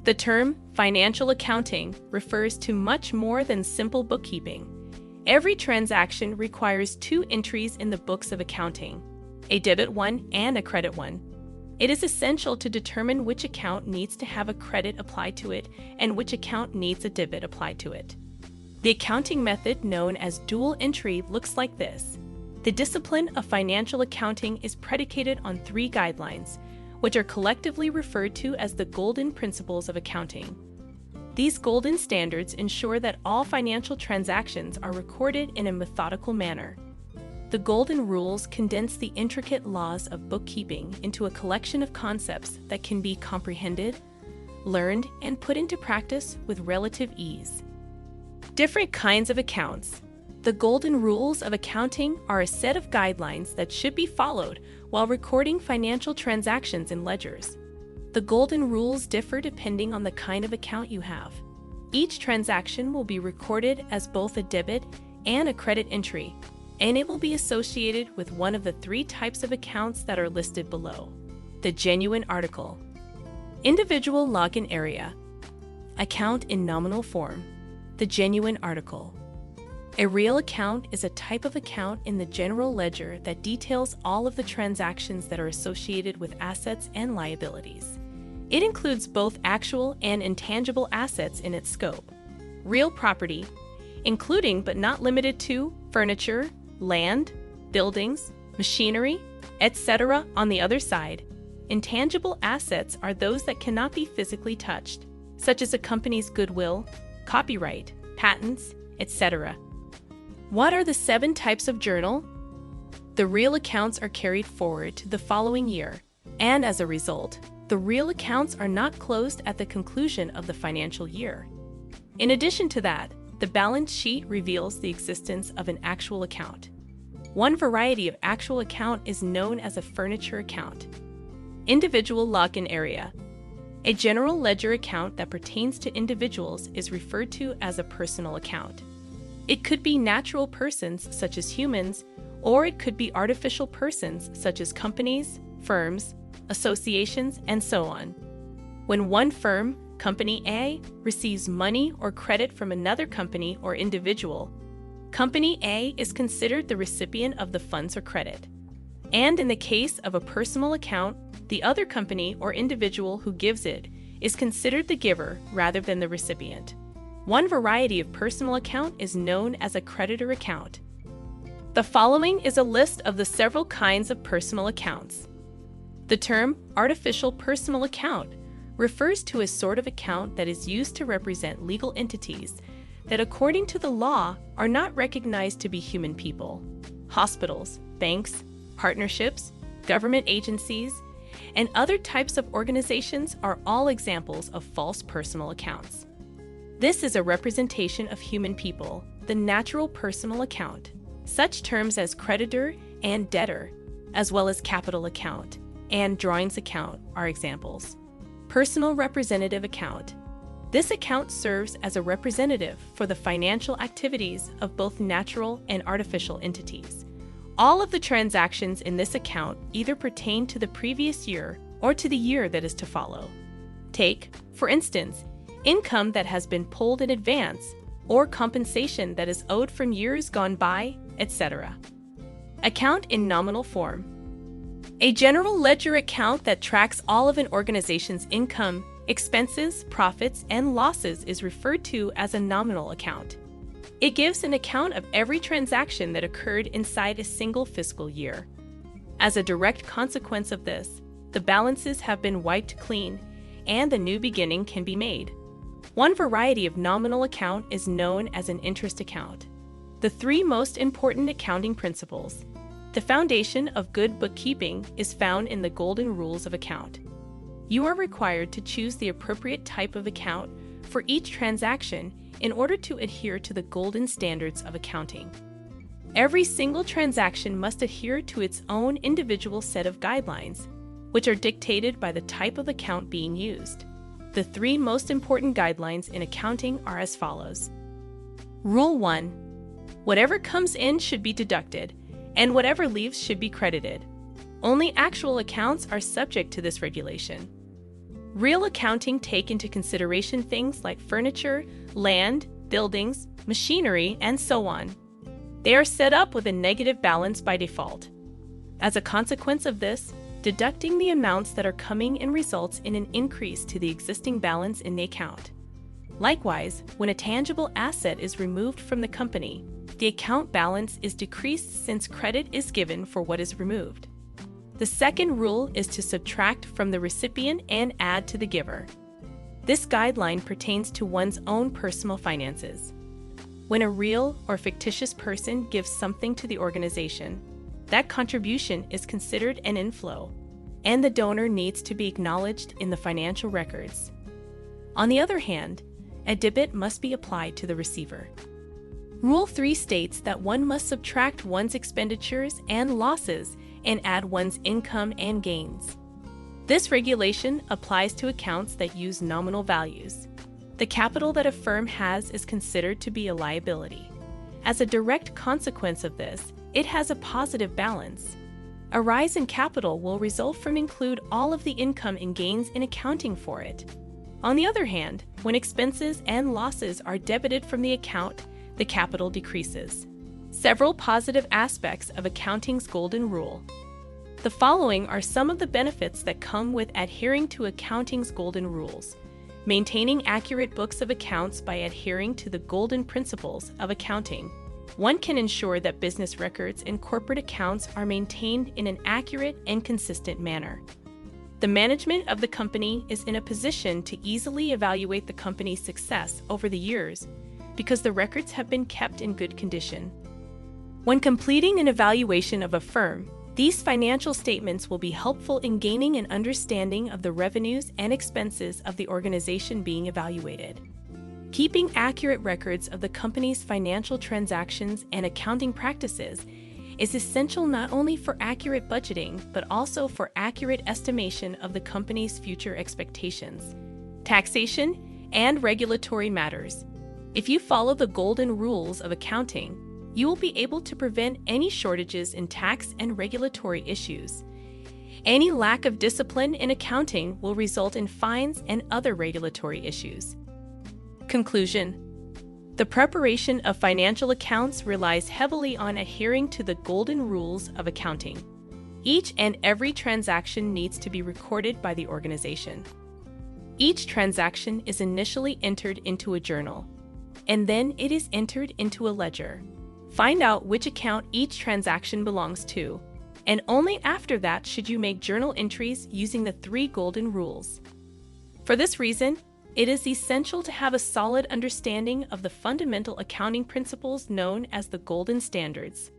The term financial accounting refers to much more than simple bookkeeping. Every transaction requires two entries in the books of accounting, a debit one and a credit one. It is essential to determine which account needs to have a credit applied to it and which account needs a debit applied to it. The accounting method known as dual entry looks like this. The discipline of financial accounting is predicated on three guidelines, which are collectively referred to as the golden principles of accounting. These golden standards ensure that all financial transactions are recorded in a methodical manner. The golden rules condense the intricate laws of bookkeeping into a collection of concepts that can be comprehended, learned, and put into practice with relative ease. Different kinds of accounts. The golden rules of accounting are a set of guidelines that should be followed while recording financial transactions in ledgers. The golden rules differ depending on the kind of account you have. Each transaction will be recorded as both a debit and a credit entry, and it will be associated with one of the three types of accounts that are listed below. The genuine article, individual login area, account in nominal form, the genuine article. A real account is a type of account in the general ledger that details all of the transactions that are associated with assets and liabilities. It includes both actual and intangible assets in its scope. Real property, including but not limited to furniture, land, buildings, machinery, etc. On the other side, intangible assets are those that cannot be physically touched, such as a company's goodwill, copyright, patents, etc. What are the 7 types of journal? The real accounts are carried forward to the following year, and as a result, the real accounts are not closed at the conclusion of the financial year. In addition to that, the balance sheet reveals the existence of an actual account. One variety of actual account is known as a furniture account. Individual login area. A general ledger account that pertains to individuals is referred to as a personal account. It could be natural persons such as humans, or it could be artificial persons such as companies, firms, associations, and so on. When one firm, Company A, receives money or credit from another company or individual, Company A is considered the recipient of the funds or credit. And in the case of a personal account, the other company or individual who gives it is considered the giver rather than the recipient. One variety of personal account is known as a creditor account. The following is a list of the several kinds of personal accounts. The term artificial personal account refers to a sort of account that is used to represent legal entities that, according to the law, are not recognized to be human people. Hospitals, banks, partnerships, government agencies, and other types of organizations are all examples of false personal accounts. This is a representation of human people, the natural personal account. Such terms as creditor and debtor, as well as capital account and drawings account, are examples. Personal representative account. This account serves as a representative for the financial activities of both natural and artificial entities. All of the transactions in this account either pertain to the previous year or to the year that is to follow. Take, for instance, income that has been pulled in advance, or compensation that is owed from years gone by, etc. Account in nominal form. A general ledger account that tracks all of an organization's income, expenses, profits, and losses is referred to as a nominal account. It gives an account of every transaction that occurred inside a single fiscal year. As a direct consequence of this, the balances have been wiped clean, and a new beginning can be made. One variety of nominal account is known as an interest account. The 3 most important accounting principles. The foundation of good bookkeeping is found in the golden rules of account. You are required to choose the appropriate type of account for each transaction in order to adhere to the golden standards of accounting. Every single transaction must adhere to its own individual set of guidelines, which are dictated by the type of account being used. The 3 most important guidelines in accounting are as follows. Rule 1. Whatever comes in should be deducted, and whatever leaves should be credited. Only actual accounts are subject to this regulation. Real accounting take into consideration things like furniture, land, buildings, machinery, and so on. They are set up with a negative balance by default. As a consequence of this, deducting the amounts that are coming in results in an increase to the existing balance in the account. Likewise, when a tangible asset is removed from the company, the account balance is decreased since credit is given for what is removed. The second rule is to subtract from the recipient and add to the giver. This guideline pertains to one's own personal finances. When a real or fictitious person gives something to the organization, that contribution is considered an inflow, and the donor needs to be acknowledged in the financial records. On the other hand, a debit must be applied to the receiver. Rule 3 states that one must subtract one's expenditures and losses and add one's income and gains. This regulation applies to accounts that use nominal values. The capital that a firm has is considered to be a liability. As a direct consequence of this, it has a positive balance. A rise in capital will result from include all of the income and gains in accounting for it. On the other hand, when expenses and losses are debited from the account, the capital decreases. Several positive aspects of accounting's golden rule. The following are some of the benefits that come with adhering to accounting's golden rules. Maintaining accurate books of accounts by adhering to the golden principles of accounting. One can ensure that business records and corporate accounts are maintained in an accurate and consistent manner. The management of the company is in a position to easily evaluate the company's success over the years because the records have been kept in good condition. When completing an evaluation of a firm, these financial statements will be helpful in gaining an understanding of the revenues and expenses of the organization being evaluated. Keeping accurate records of the company's financial transactions and accounting practices is essential not only for accurate budgeting, but also for accurate estimation of the company's future expectations, taxation, and regulatory matters. If you follow the golden rules of accounting, you will be able to prevent any shortages in tax and regulatory issues. Any lack of discipline in accounting will result in fines and other regulatory issues. Conclusion: the preparation of financial accounts relies heavily on adhering to the golden rules of accounting. Each and every transaction needs to be recorded by the organization. Each transaction is initially entered into a journal, and then it is entered into a ledger. Find out which account each transaction belongs to, and only after that should you make journal entries using the 3 golden rules. For this reason, it is essential to have a solid understanding of the fundamental accounting principles known as the golden standards.